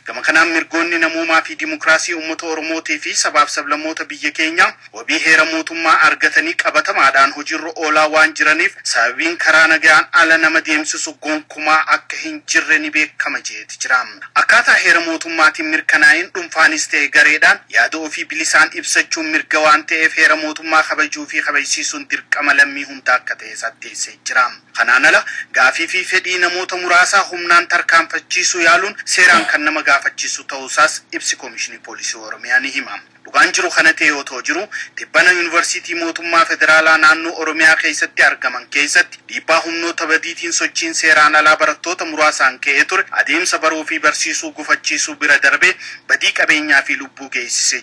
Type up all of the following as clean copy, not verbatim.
Gama kanaan mirgoonni namoomaa fi dimokiraasii uummata Oromootii fi sabaaf sablammoota biyya keenya wabii heera mootummaa argatanii qabatamaadhaan hojiirra oolaa waan jiraniif sababiin karaa nagaan ala nama deemsisu gonkumaa akka hin jirre ni beekama jeeti jira. Akkaataa heera mootummaatiin mirkanaa'in dhuunfaanis ta'e gareedhaan yaada ofii bilisaan ibsachuun mirga waan ta'eef heera mootummaa kabajuu fi kabajsiisuun dirqama lammii hundaa akka ta'e saddeessee jira. Kanaan ala gaafii fi fedhii namoota muraasaa humnaan tarkaanfachiisuu yaaluun seeraan kan nama gaafachiisu ta'uusaas ibsi Koomishinii Poolisii Oromiyaa ni hima. Dhugaan jiru kana ta'e otoo jiru tibbana yuunivarsiitii mootummaa federaalaa naannoo Oromiyaa keessatti argaman keessatti dhiibbaa humnoota badiitiin sochiin seeraan alaa barattoota muraasaan ka'ee ture adeemsa baruu fi barsiisuu gufachiisuu bira darbee badii qabeenyaa fi lubbuu geessisee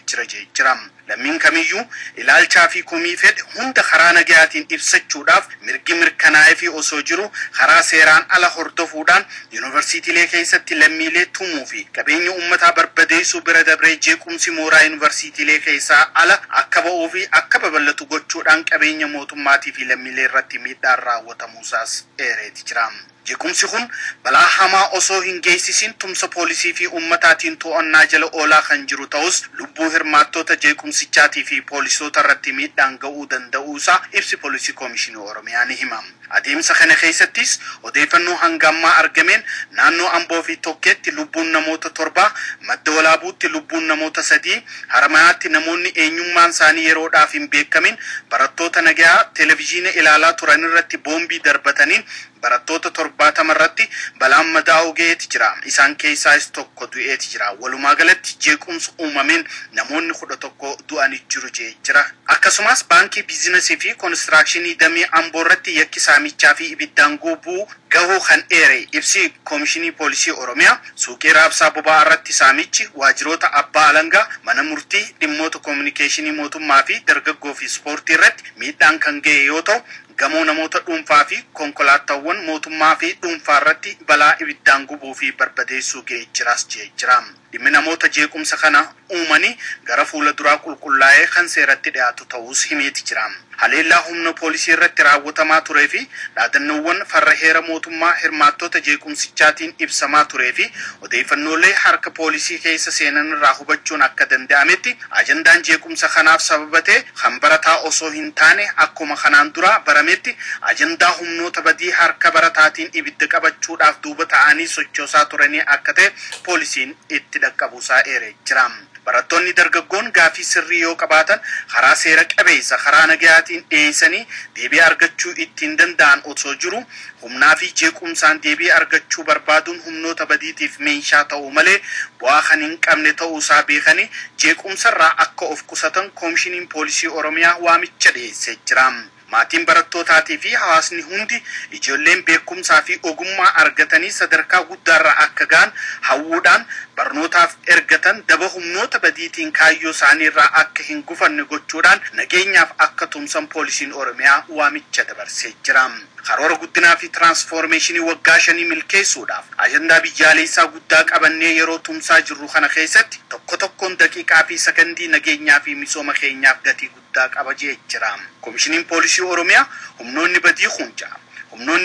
jira. Lammiin kamiyyuu ilaalchaa fi komii fedhe hunda karaa nagayaatiin ibsachuudhaaf mirgi mirkanaa'ee fi osoo jiru karaa seeraan ala hordofuudhaan yuunivarsiitiilee keessatti lammiilee tumuu fi qabeenya uummataa barbadeessuu bira dabree jeequmsi mooraa yuunivarsiitiilee keessaa ala akka ba'uu fi akka babal'atu gochuudhaan qabeenya mootummaatii fi lammiilee irratti miidhaan raawwatamuusaas eereeti jira. Jeequmsi kun balaa hamaa osoo hin geessisin tumsa poolisii fi uummataatiin to'annaa jala oolaa kan jiru ta'us lubbuu hirmaattota jeequmsichaatii fi poolisoota irratti miidhaan ga'uu danda'uusaa ibsi Poolisii Koomishinii Oromiyaa ni hima. Adeemsa kana keessattis odeeffannoo hanga ammaa argameen naannoo Amboo fi Tokkeetti lubbuun namoota 7, Madda Walaabuutti lubbuun namoota 3, Haramayaatti namoonni eenyummaan isaanii yeroodhaaf hin beekamin barattoota nagaa televezyiina ilaalaa turan irratti boombii darbataniin barattoota 70 irratti balaan madaa'uu ga'eeti jira. Isaan keessaas tokko du'eeti jira. Walumaa galatti jeequmsa uumameen namoonni 11 du'anii jiru jira. Akkasumas baankii biizinasii fi konistirakshinii damee Amboo irratti yakki saamichaa fi ibiddaan gubuu gahuu kan eere ibsi Koomishinii Poolisii Oromiyaa suuqii raabsaa boba'aa irratti saamichi waajjiroota abbaa alangaa mana murtii dhimmoota koominikeeshinii mootummaa fi dargaggoo fi ispoortii irratti miidhaan kan ga'e yoo ta'u gamoo namoota dhuunfaa fi konkolaataawwan mootummaa fi dhuunfaa irratti balaa ibiddaan gubuu fi barbadeessuu ga'ee jira. Dhimmi namoota jeequmsa kana uumanii gara fuula duraa qulqullaa'ee kan seeratti dhiyaatu ta'uus himeeti jira. Haleellaa humna poolisii irratti raawwatamaa turee fi dhaadannoowwan farra heera mootummaa hirmaattota jeequmsichaatiin ibsamaa turee fi odeeffannoolee harka poolisii keessa seenan irraa hubachuun akka danda'ametti ajandaan jeequmsa kanaaf sababatee kan barataa osoo hin taane akkuma kanaan dura barametti ajandaa humnoota badii harka barataatiin ibidda qabachuudhaaf duuba ta'anii sochoosaa turanii akka ta'e poolisiin itti dhaqqabuusaa eeree jira. Barattoonni dargaggoon gaafii sirrii yoo qabaatan karaa seera qabeessa karaa nagayaatiin dhiyeessanii deebii argachuu ittiin danda'an osoo jiru humnaa fi jeequmsaan deebii argachuu barbaaduun humnoota badiitiif meeshaa ta'uu malee bu'aa kan hin qabne ta'uusaa beekanii jeequmsarraa akka of qusatan Koomishiniin Poolisii Oromiyaa waamicha dhiyeessee jira. Maatiin barattootatii fi hawaasni hundi ijoolleen beekumsaa fi ogummaa argatanii sadarkaa guddaarra akka ga'an hawwuudhaan barnootaaf ergatan daba humnoota badiitiin kaayyoo isaaniirraa akka hin gufanne gochuudhaan nageenyaaf akka tumsan Poolisiin Oromiyaa waamicha dabarsee jira. Karoora guddinaa fi tiraansfoormeeshinii waggaa 5 milkeessuudhaaf ajandaa biyyaalessaa guddaa qabannee yeroo tumsaa jirru kana keessatti tokkoon daqiiqaa fi sekondii nageenyaa fi misooma keenyaaf gatii guddaa qaba jira. Koomishiniin Poolisii Oromiyaa humnoonni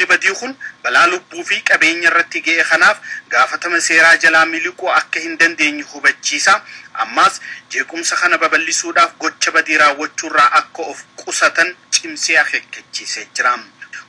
badii kun balaa lubbuu fi qabeenya irratti ga'e kanaaf gaafatama seeraa jalaa miliquu akka hin dandeenye hubachiisa. Ammas jeequmsa kana babal'isuudhaaf gocha badii raawwachuurraa akka of qusatan cimsee akeekkachiisee jira.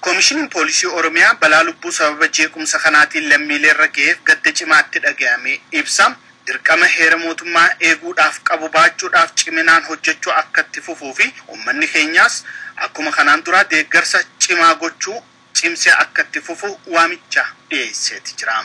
Koomishiniin Poolisii Oromiyaa balaa lubbuu sababa jeequmsa kanaatiin lammiilee irra ga'eef gadda cimaatti dhaga'amee ibsa. Dirqama heera mootummaa eeguudhaaf qabu baachuudhaaf ciminaan hojjechuu akka itti fufuu fi uummanni keenyaas akkuma kanaan dura deeggarsa cimaa gochuu cimsee akka itti fufu waamicha dhiyeesseeti jira.